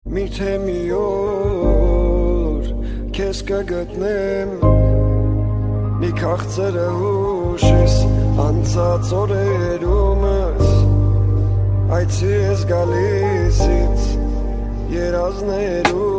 Միթե մի օր քեզ կգտնեմ մի քաղցրը հուշիս անցած օրերումս այցի ես գալիս երազներում